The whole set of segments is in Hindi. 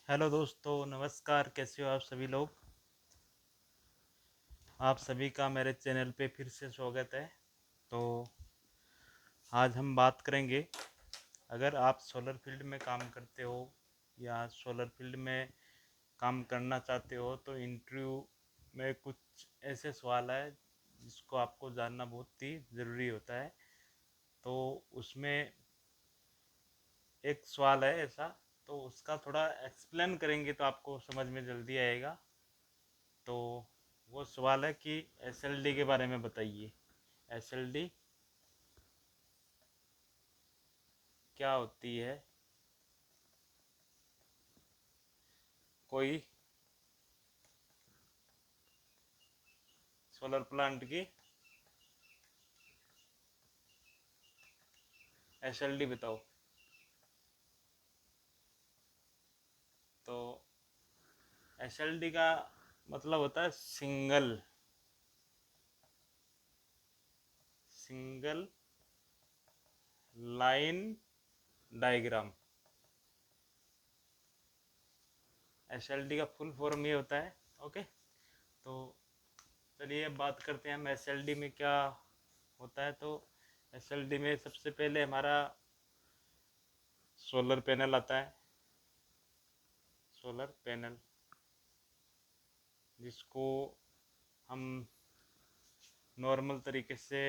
हेलो दोस्तों, नमस्कार। कैसे हो आप सभी लोग? आप सभी का मेरे चैनल पे फिर से स्वागत है। तो आज हम बात करेंगे, अगर आप सोलर फील्ड में काम करते हो या सोलर फील्ड में काम करना चाहते हो तो इंटरव्यू में कुछ ऐसे सवाल है जिसको आपको जानना बहुत ही ज़रूरी होता है। तो उसमें एक सवाल है ऐसा, तो उसका थोड़ा एक्सप्लेन करेंगे तो आपको समझ में जल्दी आएगा। तो वो सवाल है कि एसएलडी के बारे में बताइए। एसएलडी क्या होती है? कोई सोलर प्लांट की एसएलडी बताओ। तो एसएलडी का मतलब होता है सिंगल लाइन डायग्राम। एसएलडी का फुल फॉर्म ये होता है। ओके। तो चलिए अब बात करते हैं हम एसएलडी में क्या होता है। तो एसएलडी में सबसे पहले हमारा सोलर पैनल आता है। सोलर पैनल जिसको हम नॉर्मल तरीके से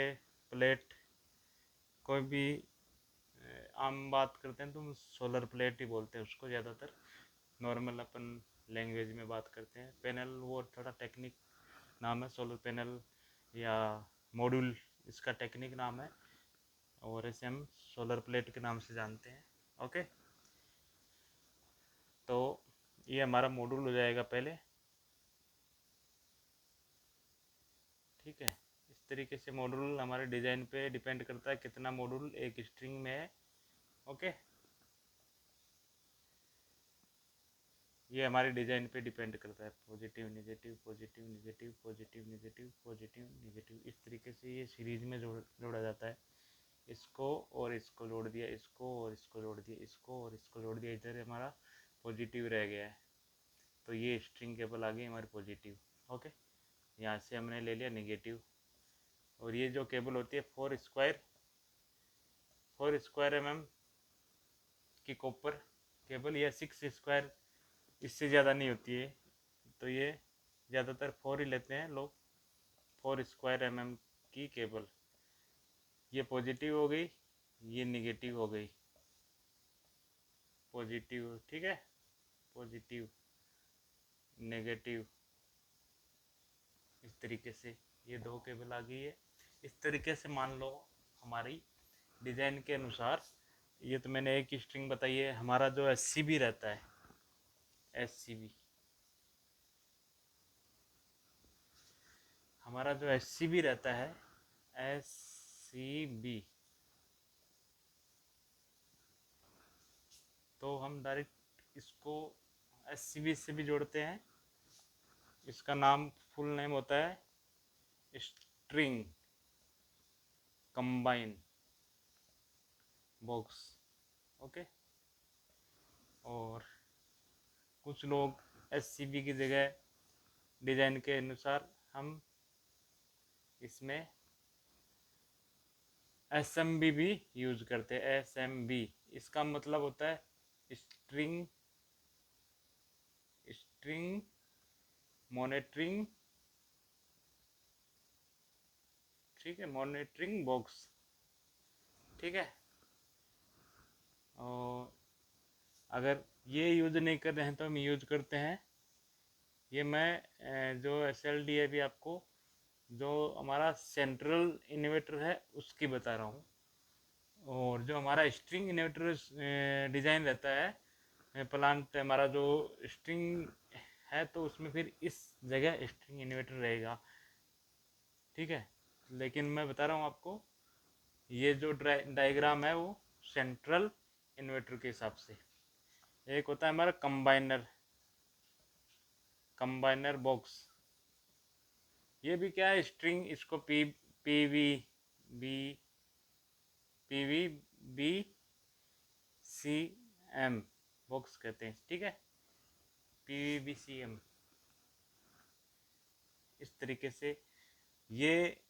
प्लेट, कोई भी आम बात करते हैं तो हम सोलर प्लेट ही बोलते हैं उसको ज़्यादातर। नॉर्मल अपन लैंग्वेज में बात करते हैं। पैनल वो थोड़ा टेक्निक नाम है, सोलर पैनल या मॉड्यूल इसका टेक्निक नाम है, और इसे हम सोलर प्लेट के नाम से जानते हैं। ओके। तो ये हमारा मॉड्यूल हो जाएगा पहले। ठीक है। इस तरीके से मॉड्यूल हमारे डिज़ाइन पे डिपेंड करता है कितना मॉड्यूल एक स्ट्रिंग में है। ओके। ये हमारे डिज़ाइन पे डिपेंड करता है। Positive negative, positive negative, positive negative, positive negative, इस तरीके से ये सीरीज में जोड़ा जाता है। इसको और इसको जोड़ दिया, इसको और इसको जोड़ दिया, इसको और इसको जोड़ दिया, इधर हमारा पॉजिटिव रह गया है। तो ये स्ट्रिंग केबल आ गई हमारी पॉजिटिव। ओके। यहाँ से हमने ले लिया नेगेटिव। और ये जो केबल होती है 4 स्क्वायर की कॉपर केबल, या 6 स्क्वायर, इससे ज़्यादा नहीं होती है। तो ये ज़्यादातर 4 ही लेते हैं लोग। 4 स्क्वायर की केबल। ये पॉजिटिव हो गई, ये निगेटिव हो गई। पॉजिटिव, ठीक है। पॉजिटिव नेगेटिव, इस तरीके से ये दो केबल आ गई है। इस तरीके से मान लो हमारी डिज़ाइन के अनुसार, ये तो मैंने एक ही स्ट्रिंग बताई है। हमारा जो एससीबी रहता है, एससीबी, हमारा जो एससीबी रहता है, एससीबी, तो हम डायरेक्ट इसको एससीबी से भी जोड़ते हैं। इसका नाम, फुल नेम होता है स्ट्रिंग कंबाइन बॉक्स। ओके। और कुछ लोग एससीबी की जगह डिज़ाइन के अनुसार हम इसमें एसएमबी भी यूज करते हैं। एसएमबी, इसका मतलब होता है स्ट्रिंग स्ट्रिंग मॉनिटरिंग। ठीक है, मॉनिटरिंग बॉक्स। ठीक है। और अगर ये यूज नहीं कर रहे हैं तो हम यूज करते हैं, ये मैं जो एस एल डी है अभी आपको, जो हमारा सेंट्रल इन्वर्टर है उसकी बता रहा हूँ। और जो हमारा स्ट्रिंग इन्वर्टर डिज़ाइन रहता है, प्लांट हमारा जो स्ट्रिंग है, तो उसमें फिर इस जगह स्ट्रिंग इन्वर्टर रहेगा। ठीक है। लेकिन मैं बता रहा हूँ आपको, ये जो डायग्राम है वो सेंट्रल इन्वर्टर के हिसाब से। एक होता है हमारा कंबाइनर बॉक्स। ये भी क्या है, स्ट्रिंग, इसको P B P V B C M box कहते हैं। ठीक है। PVCM। इस तरीके से ये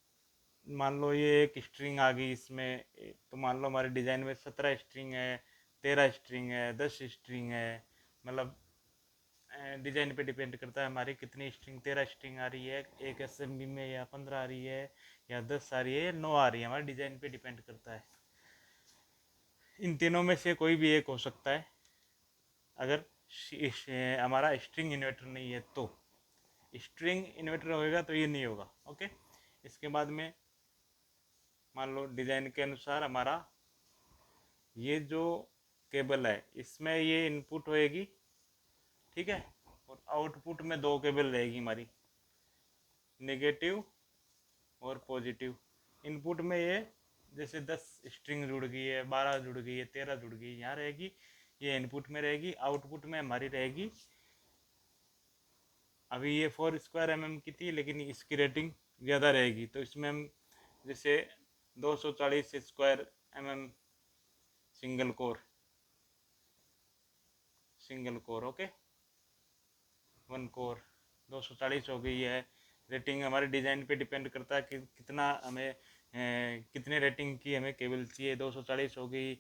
मान लो ये एक स्ट्रिंग आ गई इसमें, तो मान लो हमारे डिज़ाइन में 17 स्ट्रिंग है, 13 स्ट्रिंग है, 10 स्ट्रिंग है, मतलब डिज़ाइन पे डिपेंड करता है हमारी कितनी स्ट्रिंग, 13 स्ट्रिंग आ रही है एक असेंबली में, या 15 आ रही है, या 10 आ रही है, या 9 आ रही है, हमारे डिज़ाइन पे डिपेंड करता है। इन तीनों में से कोई भी एक हो सकता है अगर हमारा स्ट्रिंग इन्वर्टर नहीं है तो। स्ट्रिंग इन्वर्टर होएगा तो ये नहीं होगा। ओके, इसके बाद में मान लो डिज़ाइन के अनुसार हमारा ये जो केबल है इसमें ये इनपुट होएगी, ठीक है, और आउटपुट में दो केबल रहेगी हमारी, नेगेटिव और पॉजिटिव। इनपुट में ये जैसे 10 स्ट्रिंग जुड़ गई है, 12 जुड़ गई है, 13 जुड़ गई, यहाँ रहेगी, ये इनपुट में रहेगी। आउटपुट में हमारी रहेगी, अभी ये 4 स्क्वायर mm की थी लेकिन इसकी रेटिंग ज़्यादा रहेगी, तो इसमें हम जैसे 240 square mm single core, okay, 1 core 240 हो गई है। रेटिंग हमारे डिज़ाइन पे डिपेंड करता है कि कितना हमें कितने रेटिंग की हमें केबल चाहिए। 240 हो गई,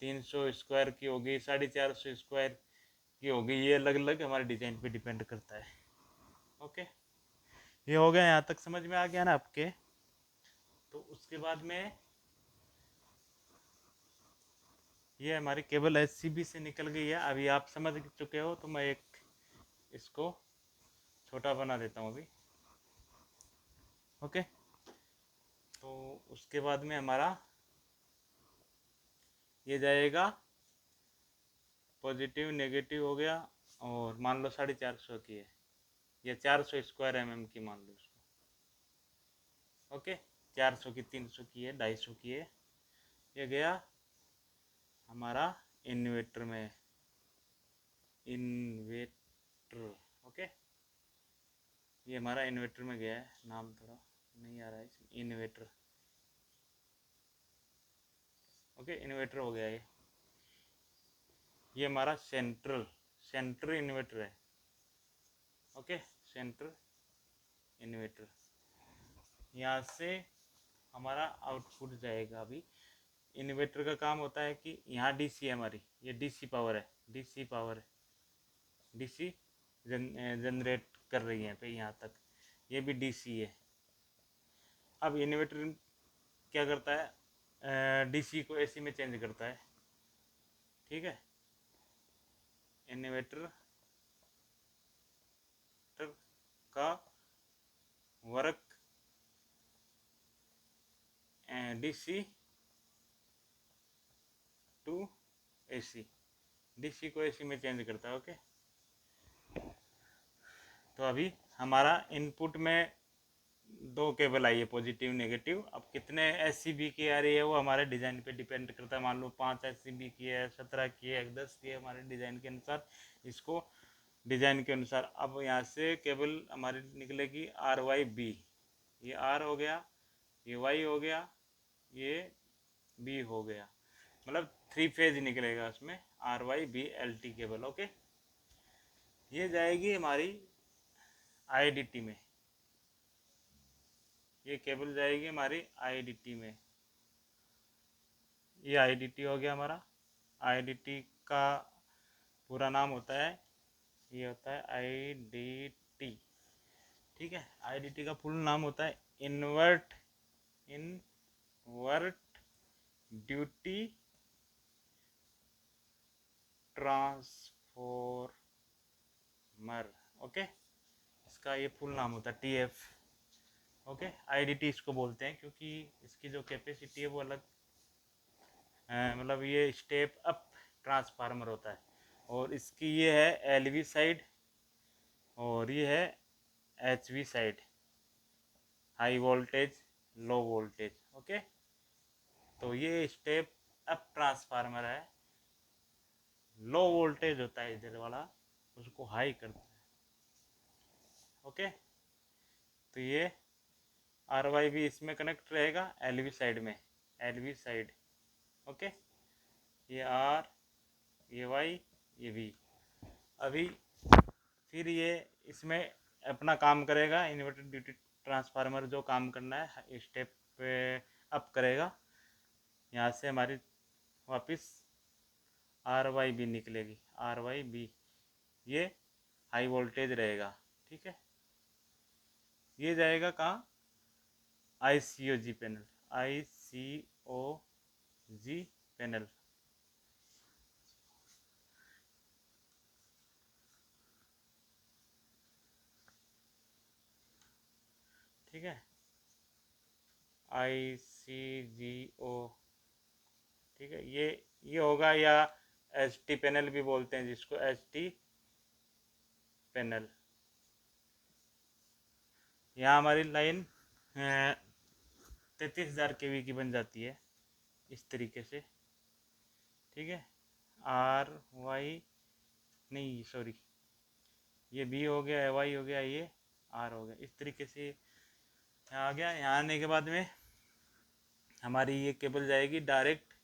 300 स्क्वायर की हो गई, 450 स्क्वायर की हो गई, ये अलग अलग हमारे डिज़ाइन पे डिपेंड करता है। ओके, ये हो गया, यहाँ तक समझ में आ गया ना आपके। तो उसके बाद में ये हमारी केबल SCB से निकल गई है, अभी आप समझ चुके हो, तो मैं एक इसको छोटा बना देता हूँ अभी। ओके, तो उसके बाद में हमारा ये जाएगा, पॉजिटिव नेगेटिव हो गया, और मान लो 450 की है, या 400 स्क्वायर mm की मान लो इसको। ओके, 400 की, 300 की है, 250 की है। ये गया हमारा इन्वर्टर में, इन्वर्टर। ओके, ये हमारा इन्वर्टर में गया है, नाम थोड़ा नहीं आ रहा है, इन्वर्टर। ओके, इन्वर्टर हो गया ये हमारा सेंटर इन्वर्टर है। ओके, सेंटर इन्वर्टर, यहाँ से हमारा आउटपुट जाएगा। अभी इन्वर्टर का काम होता है कि यहाँ DC है हमारी, ये DC पावर है, DC जनरेट कर रही है पे यहाँ तक, ये भी DC है। अब इन्वर्टर क्या करता है, DC को AC में चेंज करता है, ठीक है। इन्वर्टर का work DC to AC, DC को AC में चेंज करता है। ओके, तो अभी हमारा इनपुट में दो केबल आई है, पॉजिटिव नेगेटिव। अब कितने SCB की आ रही है वो हमारे डिज़ाइन पे डिपेंड करता है। मान लो 5 SCB की है, 17 की है, 10 की है, हमारे डिज़ाइन के अनुसार, इसको डिज़ाइन के अनुसार। अब यहाँ से केबल हमारी निकलेगी RYB, ये R हो गया, ये Y हो गया, ये B हो गया, मतलब 3 फेज निकलेगा उसमें, RYBLT केबल। ओके, ये जाएगी हमारी IDT में, ये केबल जाएगी हमारी IDT में। ये IDT हो गया हमारा। IDT का पूरा नाम होता है, ये होता है IDT, ठीक है। IDT का फुल नाम होता है इन्वर्ट ड्यूटी ट्रांसफॉर्मर। ओके, इसका ये फुल नाम होता है TF। ओके, IDT इसको बोलते हैं क्योंकि इसकी जो कैपेसिटी है वो अलग, मतलब ये स्टेप अप ट्रांसफार्मर होता है, और इसकी ये है LV साइड और ये है HV side, high voltage low voltage. Okay, तो ये स्टेप अप ट्रांसफार्मर है, लो वोल्टेज होता है इधर वाला, उसको हाई करता है। ओके, तो ये RYB इसमें कनेक्ट रहेगा LV साइड में, LV साइड। ओके, ये R, ये Y, ये V। अभी फिर ये इसमें अपना काम करेगा, इन्वर्टर ड्यूटी ट्रांसफार्मर जो काम करना है स्टेप पे अप करेगा। यहाँ से हमारी वापस RYB निकलेगी, RYB ये हाई वोल्टेज रहेगा। ठीक है, ये जाएगा कहाँ, ICOG पैनल, ICOG पैनल। ठीक है, ICGO। ठीक है, ये होगा, या HT पैनल भी बोलते हैं जिसको, HT पैनल। यहाँ हमारी लाइन 33,000 kV की बन जाती है इस तरीके से। ठीक है, RY नहीं सॉरी, ये B हो गया, Y हो गया, ये R हो गया। इस तरीके से यहाँ आ गया। यहाँ आने के बाद में हमारी ये केबल जाएगी डायरेक्ट,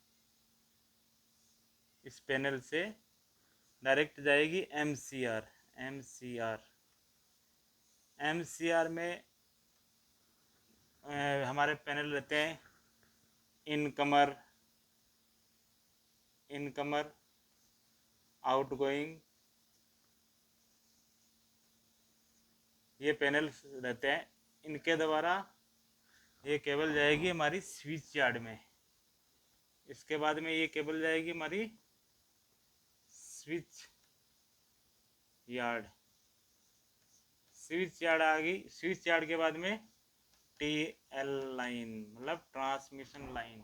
इस पैनल से डायरेक्ट जाएगी MCR। MCR में हमारे पैनल रहते हैं इनकमर, आउटगोइंग, ये पैनल रहते हैं। इनके द्वारा ये केबल जाएगी हमारी स्विच यार्ड में। इसके बाद में ये केबल जाएगी हमारी स्विच यार्ड। स्विच यार्ड आ गई। स्विच यार्ड के बाद में TL लाइन, मतलब ट्रांसमिशन लाइन।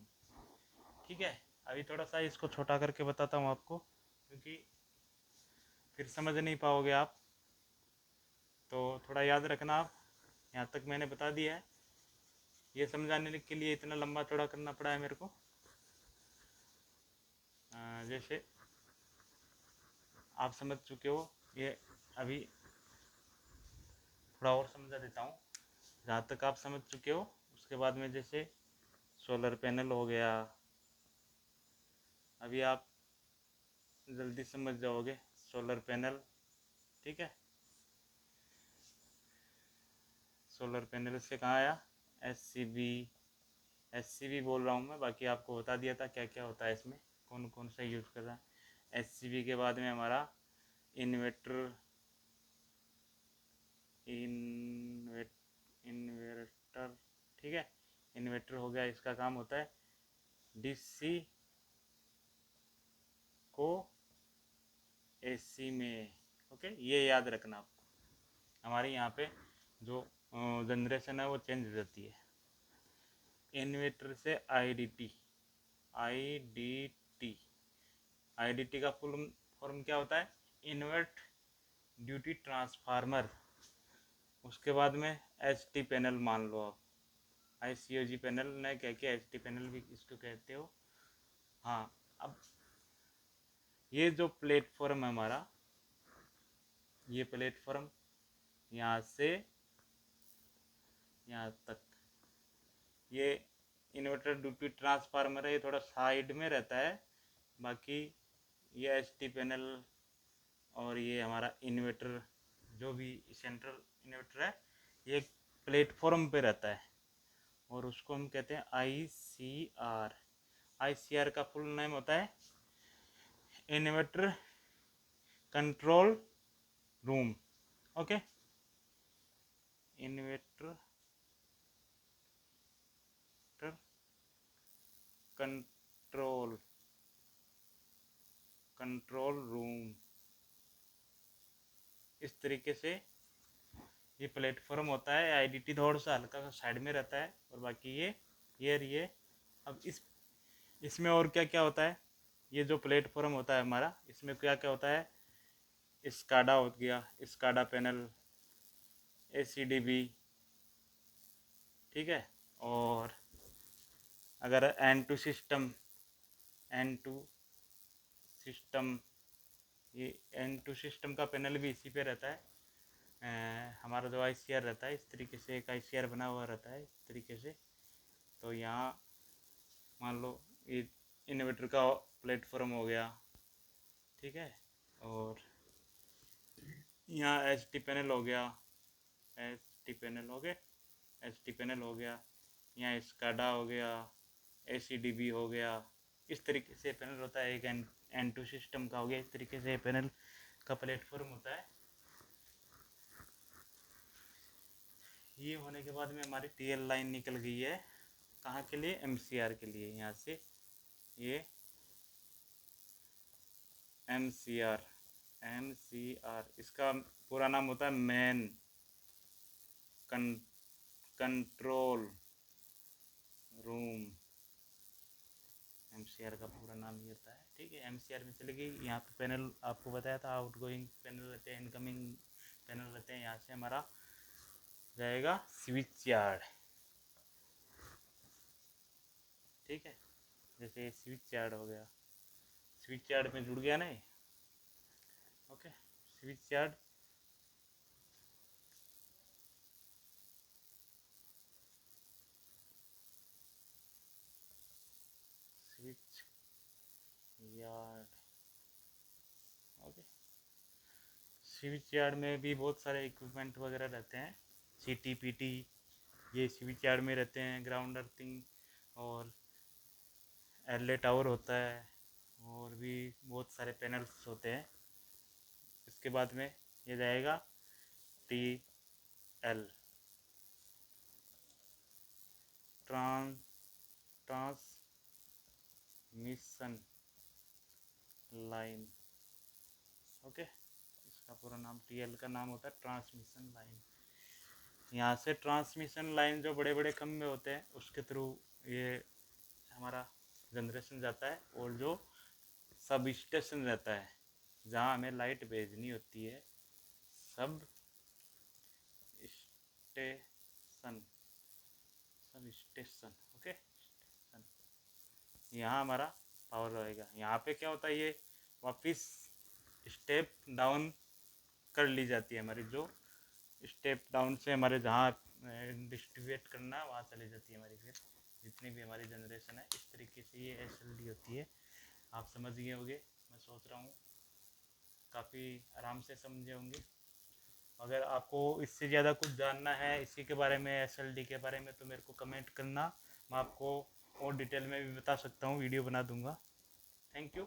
ठीक है, अभी थोड़ा सा इसको छोटा करके बताता हूँ आपको, क्योंकि फिर समझ नहीं पाओगे आप, तो थोड़ा याद रखना आप। यहाँ तक मैंने बता दिया है, ये समझाने के लिए इतना लंबा चौड़ा करना पड़ा है मेरे को। जैसे आप समझ चुके हो, ये अभी थोड़ा और समझा देता हूँ। जहाँ तक आप समझ चुके हो, उसके बाद में जैसे सोलर पैनल हो गया, अभी आप जल्दी समझ जाओगे सोलर पैनल। ठीक है, सोलर पैनल से कहाँ आया, SCB बोल रहा हूँ मैं, बाकी आपको बता दिया था क्या क्या होता है इसमें, कौन कौन सा यूज़ कर रहा है। SCB के बाद में हमारा इन्वर्टर, ठीक है, इन्वर्टर हो गया। इसका काम होता है DC को AC में। ओके, ये याद रखना आपको। हमारे यहाँ पे जो जनरेशन है वो चेंज हो जाती है। इन्वर्टर से IDT का फुल फॉर्म क्या होता है, इन्वर्ट ड्यूटी ट्रांसफार्मर। उसके बाद में HT पैनल मान लो आप, ICOG पैनल ने क्या किया, HT पैनल भी इसको कहते हो। हाँ, अब ये जो प्लेटफॉर्म है हमारा, ये प्लेटफॉर्म यहाँ से यहाँ तक, ये इन्वर्टर ड्यूटी ट्रांसफार्मर है, ये थोड़ा साइड में रहता है। बाकी ये HT पैनल और ये हमारा इन्वर्टर, जो भी सेंट्रल इन्वर्टर है, ये प्लेटफॉर्म पे रहता है, और उसको हम कहते हैं ICR। ICR का फुल नेम होता है inverter control room. Okay, inverter control room. इस तरीके से ये प्लेटफॉर्म होता है। IDT थोड़ा सा हल्का सा साइड में रहता है, और बाकी ये अब इसमें और क्या क्या होता है, ये जो प्लेटफॉर्म होता है हमारा, इसमें क्या क्या होता है, स्काडा हो गया, स्काडा पैनल, ACDB। ठीक है, और अगर N2 सिस्टम, ये N2 सिस्टम का पैनल भी इसी पे रहता है। हमारा जो ICR रहता है, इस तरीके से एक ICR बना हुआ रहता है इस तरीके से। तो यहाँ मान लो ये इन्वर्टर का प्लेटफॉर्म हो गया। ठीक है, और यहाँ एच टी पैनल हो गया, एच टी पैनल हो गए, एच टी पैनल हो गया, यहाँ स्काडा हो गया, ए सी डी बी हो गया। इस तरीके से पैनल होता है। एक एन टू सिस्टम का हो गया। इस तरीके से पैनल का प्लेटफॉर्म होता है। ये होने के बाद में हमारी टी एल लाइन निकल गई है। कहाँ के लिए? एम सी आर के लिए। यहाँ से ये M C R, M C R इसका पूरा नाम होता है मेन कंट्रोल रूम। एमसीआर का पूरा नाम ये होता है। ठीक है, एमसीआर में चले गई। यहाँ पे पैनल आपको बताया था, आउट गोइंग पैनल रहते हैं, इनकमिंग पैनल रहते हैं। यहाँ से हमारा जाएगा स्विच यार्ड। ठीक है, जैसे स्विच यार्ड हो गया, स्विच यार्ड में जुड़ गया ना। Okay, switch yard switch yard. Okay, switch yard में भी बहुत सारे इक्विपमेंट वगैरह रहते हैं। सी टी पी टी ये स्विच यार्ड में रहते हैं। ग्राउंड अर्थिंग और एल टावर होता है, और भी बहुत सारे पैनल्स होते हैं। इसके बाद में ये जाएगा T L, transmission line. Okay, इसका पूरा नाम टी एल का नाम होता है ट्रांसमिशन लाइन। यहाँ से ट्रांसमिशन लाइन जो बड़े बड़े खंभे होते हैं उसके थ्रू ये हमारा जनरेशन जाता है। और जो सब स्टेशन रहता है जहाँ हमें लाइट भेजनी होती है, sub station, sub station. Okay, station, यहाँ हमारा पावर रहेगा। यहाँ पे क्या होता है, ये वापस स्टेप डाउन कर ली जाती है हमारी। जो स्टेप डाउन से हमारे जहाँ डिस्ट्रीब्यूट करना है वहाँ चली जाती है हमारी, फिर जितनी भी हमारी जनरेशन है। इस तरीके से ये एसएलडी होती है। आप समझ गए होंगे, मैं सोच रहा हूँ काफ़ी आराम से समझे होंगे। अगर आपको इससे ज़्यादा कुछ जानना है इसी के बारे में, एसएलडी के बारे में, तो मेरे को कमेंट करना। मैं आपको और डिटेल में भी बता सकता हूँ, वीडियो बना दूँगा। Thank you.